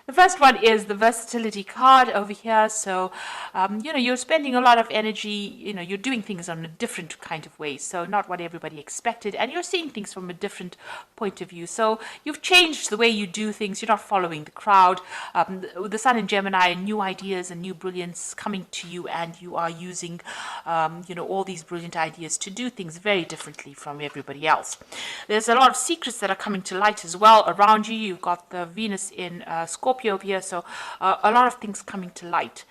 The first one is the versatility card over here. So, you're spending a lot of energy, you're doing things on a different kind of way. So not what everybody expected. And you're seeing things from a different point of view. So you've changed the way you do things. You're not following the crowd. The Sun in Gemini, new ideas and new brilliance coming to you. And you are using, all these brilliant ideas to do things very differently from everybody else. There's a lot of secrets that are coming to light as well around you. You've got the Venus in Scorpio over here, so a lot of things coming to light.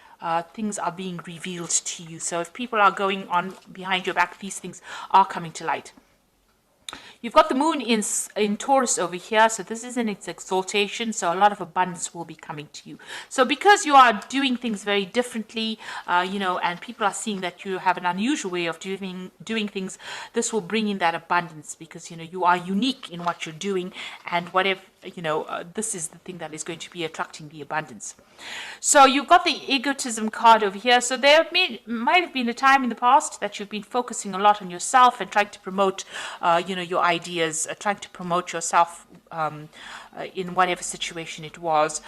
Things are being revealed to you. So if people are going on behind your back, these things are coming to light. You've got the moon in Taurus over here, so this is in its exaltation, so a lot of abundance will be coming to you. So because you are doing things very differently, and people are seeing that you have an unusual way of doing things, this will bring in that abundance because, you are unique in what you're doing, and whatever, this is the thing that is going to be attracting the abundance. So you've got the egotism card over here. So there might have been a time in the past that you've been focusing a lot on yourself and trying to promote, your ideas, trying to promote yourself in whatever situation it was.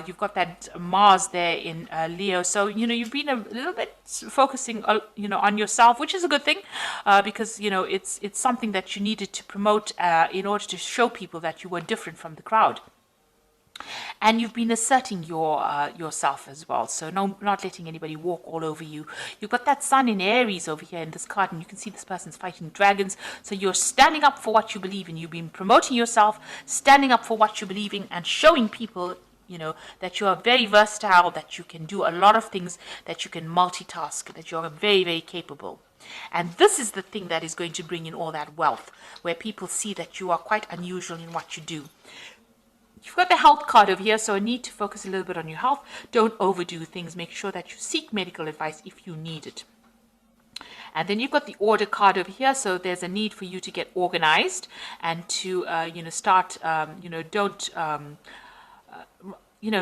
You've got that Mars there in Leo. So, you've been a little bit focusing, on yourself, which is a good thing because, it's something that you needed to promote in order to show people that you were different from the crowd. And you've been asserting yourself as well. So not letting anybody walk all over you. You've got that Sun in Aries over here in this card, and you can see this person's fighting dragons. So you're standing up for what you believe in. You've been promoting yourself, standing up for what you believe in, and showing people, that you are very versatile, that you can do a lot of things, that you can multitask, that you're very, very capable. And this is the thing that is going to bring in all that wealth, where people see that you are quite unusual in what you do. You've got the health card over here, so I need to focus a little bit on your health. Don't overdo things. Make sure that you seek medical advice if you need it. And then you've got the order card over here, so there's a need for you to get organized and to, start, don't...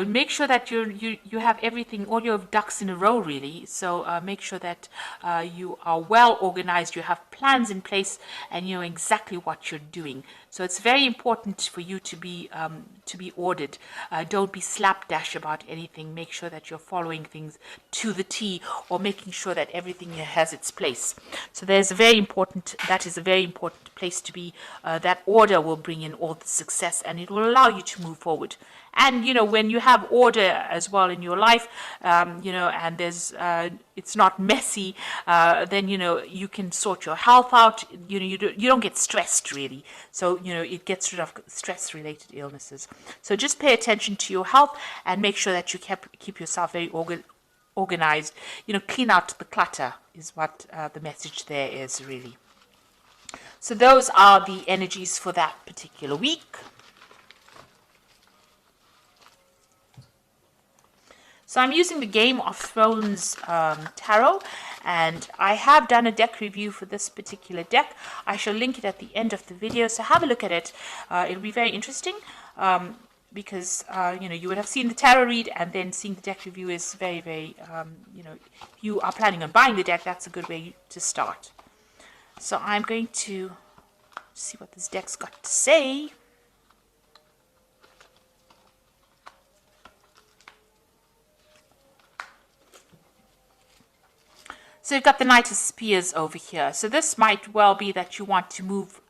make sure that you have everything, all your ducks in a row, really. So make sure that you are well organized, you have plans in place, and you know exactly what you're doing. So it's very important for you to be ordered. Don't be slapdash about anything. Make sure that you're following things to the T, or making sure that everything has its place. So that is a very important place to be. That order will bring in all the success, and it will allow you to move forward. And when you have order as well in your life, and there's it's not messy, then you can sort your health out. You don't get stressed, really. So it gets rid of stress-related illnesses. So just pay attention to your health and make sure that you keep yourself very organized. Clean out the clutter is what the message there is, really. So those are the energies for that particular week. So I'm using the Game of Thrones tarot, and I have done a deck review for this particular deck. I shall link it at the end of the video, so have a look at it. It'll be very interesting because you would have seen the tarot read, and then seeing the deck review is very, very, if you are planning on buying the deck, that's a good way to start. So I'm going to see what this deck's got to say. So you've got the Knight of Spears over here. So this might well be that you want to move,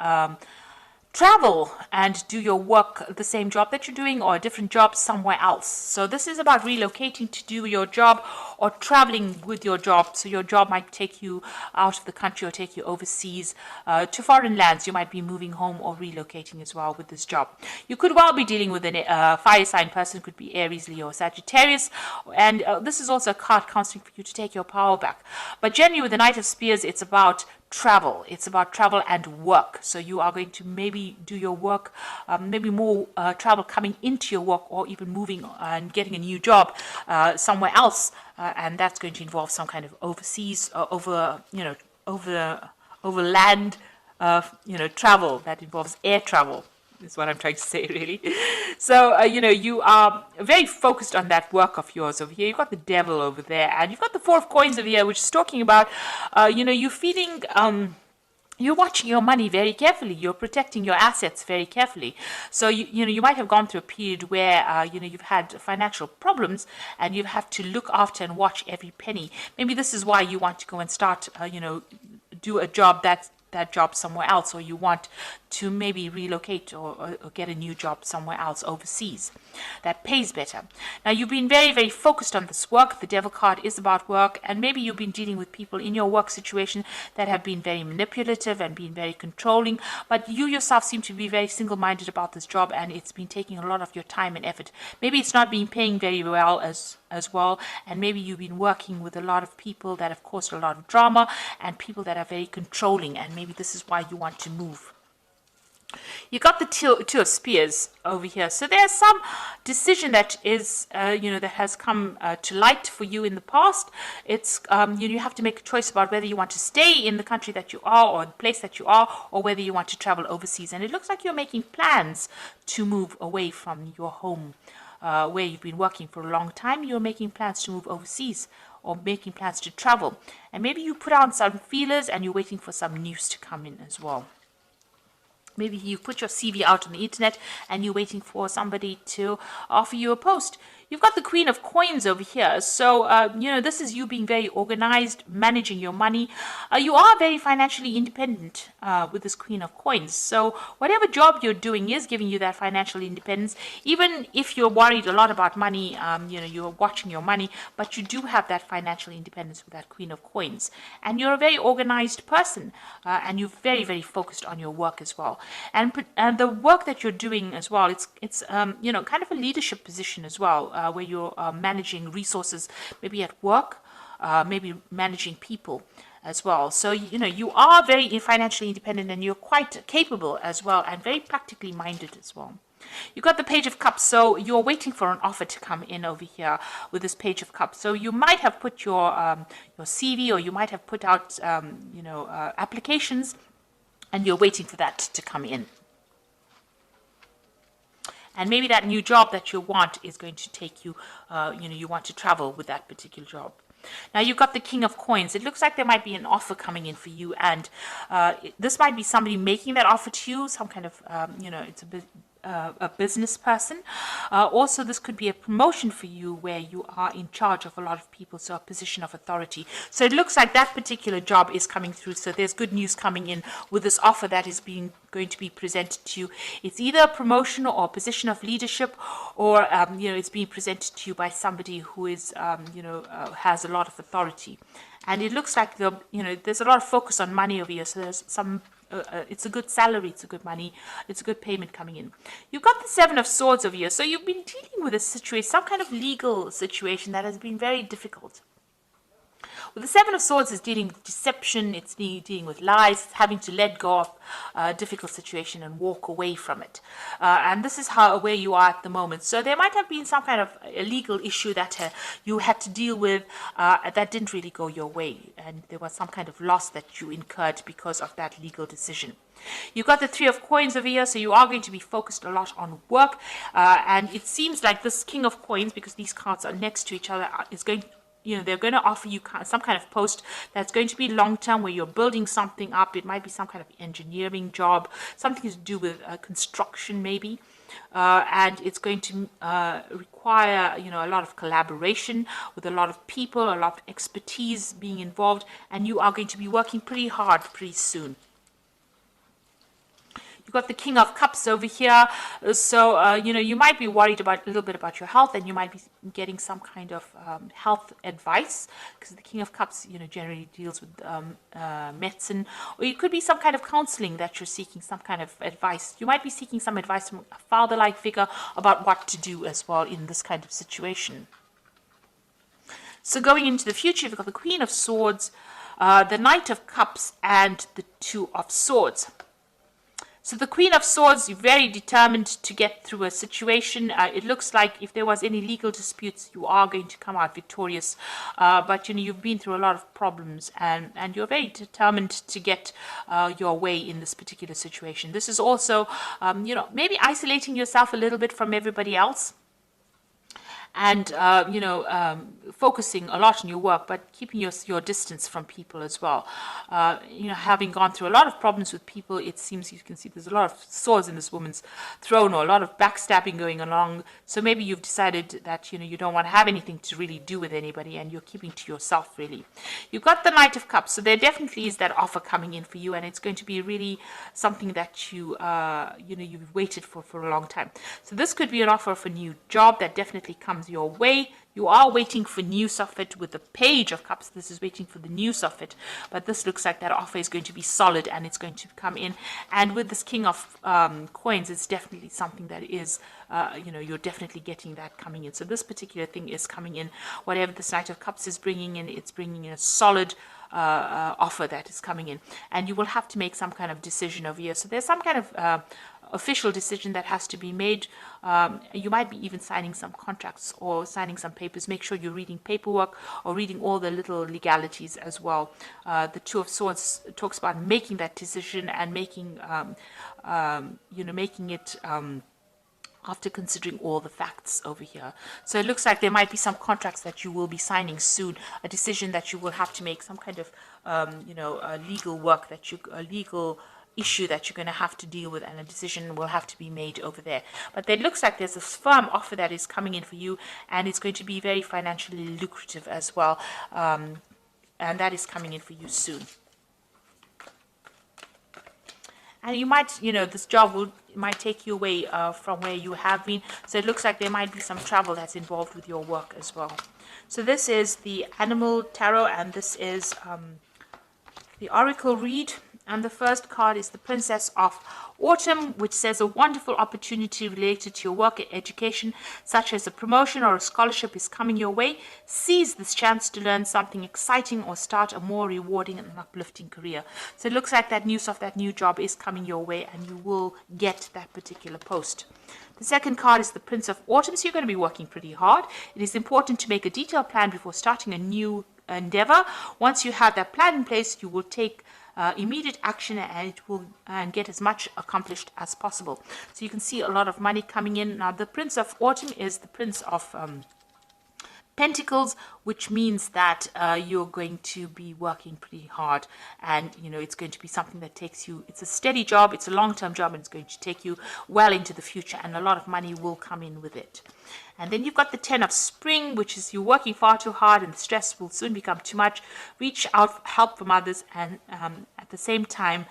travel and do your work, the same job that you're doing, or a different job somewhere else. So this is about relocating to do your job, or traveling with your job. So your job might take you out of the country or take you overseas to foreign lands. You might be moving home or relocating as well with this job. You could well be dealing with a fire sign person, could be Aries, Leo, or Sagittarius. And this is also a card counseling for you to take your power back. But generally with the Knight of Spears, it's about travel. It's about travel and work. So you are going to maybe do your work, maybe more travel coming into your work, or even moving and getting a new job somewhere else, and that's going to involve some kind of overseas, overland, travel that involves air travel. Is what I'm trying to say, really. So, you are very focused on that work of yours over here. You've got the Devil over there, and you've got the Four of Coins over here, which is talking about, you feeling, you're watching your money very carefully. You're protecting your assets very carefully. So you might have gone through a period where you've had financial problems, and you have to look after and watch every penny. Maybe this is why you want to go and start do a job that job somewhere else, or you want to maybe relocate or get a new job somewhere else overseas that pays better. Now, you've been very, very focused on this work. The devil card is about work, and maybe you've been dealing with people in your work situation that have been very manipulative and been very controlling, but you yourself seem to be very single-minded about this job, and it's been taking a lot of your time and effort. Maybe it's not been paying very well as well, and maybe you've been working with a lot of people that have caused a lot of drama and people that are very controlling, and maybe this is why you want to move. You got the two of spears over here, so there's some decision that is that has come to light for you in the past. It's you have to make a choice about whether you want to stay in the country that you are, or the place that you are, or whether you want to travel overseas. And it looks like you're making plans to move away from your home where you've been working for a long time. You're making plans to move overseas, or making plans to travel, and maybe you put out some feelers and you're waiting for some news to come in as well. Maybe you put your CV out on the internet and you're waiting for somebody to offer you a post. You've got the Queen of Coins over here. So, this is you being very organized, managing your money. You are very financially independent with this Queen of Coins. So, whatever job you're doing is giving you that financial independence. Even if you're worried a lot about money, you're watching your money, but you do have that financial independence with that Queen of Coins. And you're a very organized person, and you're very, very focused on your work as well. And the work that you're doing as well, it's kind of a leadership position as well, where you're managing resources, maybe at work, maybe managing people as well. So, you are very financially independent, and you're quite capable as well, and very practically minded as well. You got the Page of Cups, so you're waiting for an offer to come in over here with this Page of Cups. So you might have put your CV, or you might have put out applications, and you're waiting for that to come in. And maybe that new job that you want is going to take you, you want to travel with that particular job. Now, you've got the King of Coins. It looks like there might be an offer coming in for you, and this might be somebody making that offer to you, some kind of, it's a business person. Also, this could be a promotion for you where you are in charge of a lot of people, so a position of authority. So it looks like that particular job is coming through. So there's good news coming in with this offer that is going to be presented to you. It's either a promotion or a position of leadership, or it's being presented to you by somebody who is has a lot of authority. And it looks like there's a lot of focus on money over here. So there's some. It's a good salary, it's a good money, it's a good payment coming in. You've got the Seven of Swords over here. So you've been dealing with a situation, some kind of legal situation that has been very difficult. Well, the Seven of Swords is dealing with deception, it's dealing with lies, it's having to let go of a difficult situation and walk away from it. And this is where you are at the moment. So there might have been some kind of a legal issue that you had to deal with that didn't really go your way. And there was some kind of loss that you incurred because of that legal decision. You've got the Three of Coins over here, so you are going to be focused a lot on work. And it seems like this King of Coins, because these cards are next to each other, is going to they're going to offer you some kind of post that's going to be long-term, where you're building something up. It might be some kind of engineering job, something to do with construction maybe. And it's going to require, a lot of collaboration with a lot of people, a lot of expertise being involved, and you are going to be working pretty hard pretty soon. You've got the King of Cups over here. So, you might be worried a little bit about your health, and you might be getting some kind of health advice, because the King of Cups, generally deals with medicine, or it could be some kind of counseling that you're seeking, some kind of advice. You might be seeking some advice from a father-like figure about what to do as well in this kind of situation. So going into the future, you've got the Queen of Swords, the Knight of Cups, and the Two of Swords. So the Queen of Swords, you're very determined to get through a situation. It looks like if there was any legal disputes, you are going to come out victorious. But, you've been through a lot of problems, and you're very determined to get your way in this particular situation. This is also, maybe isolating yourself a little bit from everybody else. and focusing a lot on your work, but keeping your distance from people as well. Having gone through a lot of problems with people, it seems you can see there's a lot of swords in this woman's throne, or a lot of backstabbing going along. So maybe you've decided that you don't want to have anything to really do with anybody, and you're keeping to yourself really. You've got the Knight of Cups, so there definitely is that offer coming in for you, and it's going to be really something that you've waited for a long time. So this could be an offer of a new job that definitely comes your way. You are waiting for news of it with the Page of Cups. This is waiting for the news of it. But this looks like that offer is going to be solid, and it's going to come in. And with this King of Coins, it's definitely something that is, you're definitely getting that coming in. So this particular thing is coming in. Whatever this Knight of Cups is bringing in, it's bringing in a solid offer that is coming in. And you will have to make some kind of decision over here. So there's some kind of official decision that has to be made. You might be even signing some contracts or signing some papers. Make sure you're reading paperwork or reading all the little legalities as well. The Two of Swords talks about making that decision and making it after considering all the facts over here. So it looks like there might be some contracts that you will be signing soon, a decision that you will have to make, some kind of legal work a legal issue that you're going to have to deal with, and a decision will have to be made over there. But it looks like there's a firm offer that is coming in for you, and it's going to be very financially lucrative as well, and that is coming in for you soon. And you might, this job might take you away from where you have been. So it looks like there might be some travel that's involved with your work as well. So this is the Animal Tarot, and this is the Oracle read. And the first card is the Princess of Autumn, which says a wonderful opportunity related to your work and education, such as a promotion or a scholarship, is coming your way. Seize this chance to learn something exciting or start a more rewarding and uplifting career. So it looks like that news of that new job is coming your way, and you will get that particular post. The second card is the Prince of Autumn, so you're going to be working pretty hard. It is important to make a detailed plan before starting a new endeavor. Once you have that plan in place, you will take immediate action, and it will get as much accomplished as possible. So you can see a lot of money coming in. Now the Prince of Autumn is the Prince of Pentacles, which means that you're going to be working pretty hard, and it's going to be something that takes you, it's a steady job, it's a long-term job, and it's going to take you well into the future, and a lot of money will come in with it. And then you've got the 10 of Spring, which is you're working far too hard and the stress will soon become too much. Reach out for help from others, and at the same time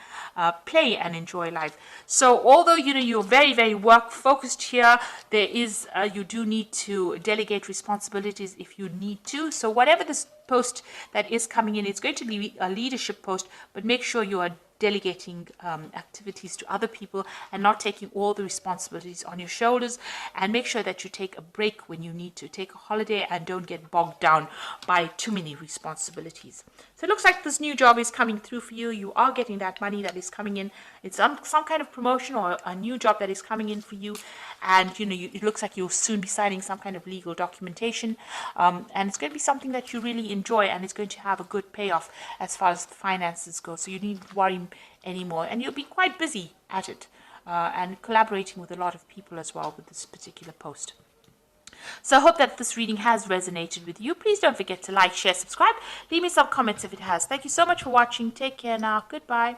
play and enjoy life. So although you're very, very work focused here, there is you do need to delegate responsibilities if you need to. So whatever this post that is coming in, it's going to be a leadership post, but make sure you are delegating activities to other people and not taking all the responsibilities on your shoulders, and make sure that you take a break when you need to. Take a holiday and don't get bogged down by too many responsibilities. So it looks like this new job is coming through for you. You are getting that money that is coming in. It's some kind of promotion or a new job that is coming in for you, and it looks like you'll soon be signing some kind of legal documentation, and it's going to be something that you really enjoy, and it's going to have a good payoff as far as the finances go. So you needn't worry anymore, and you'll be quite busy at it, and collaborating with a lot of people as well with this particular post. So I hope that this reading has resonated with you. Please don't forget to like, share, subscribe. Leave me some comments if it has. Thank you so much for watching. Take care now. Goodbye.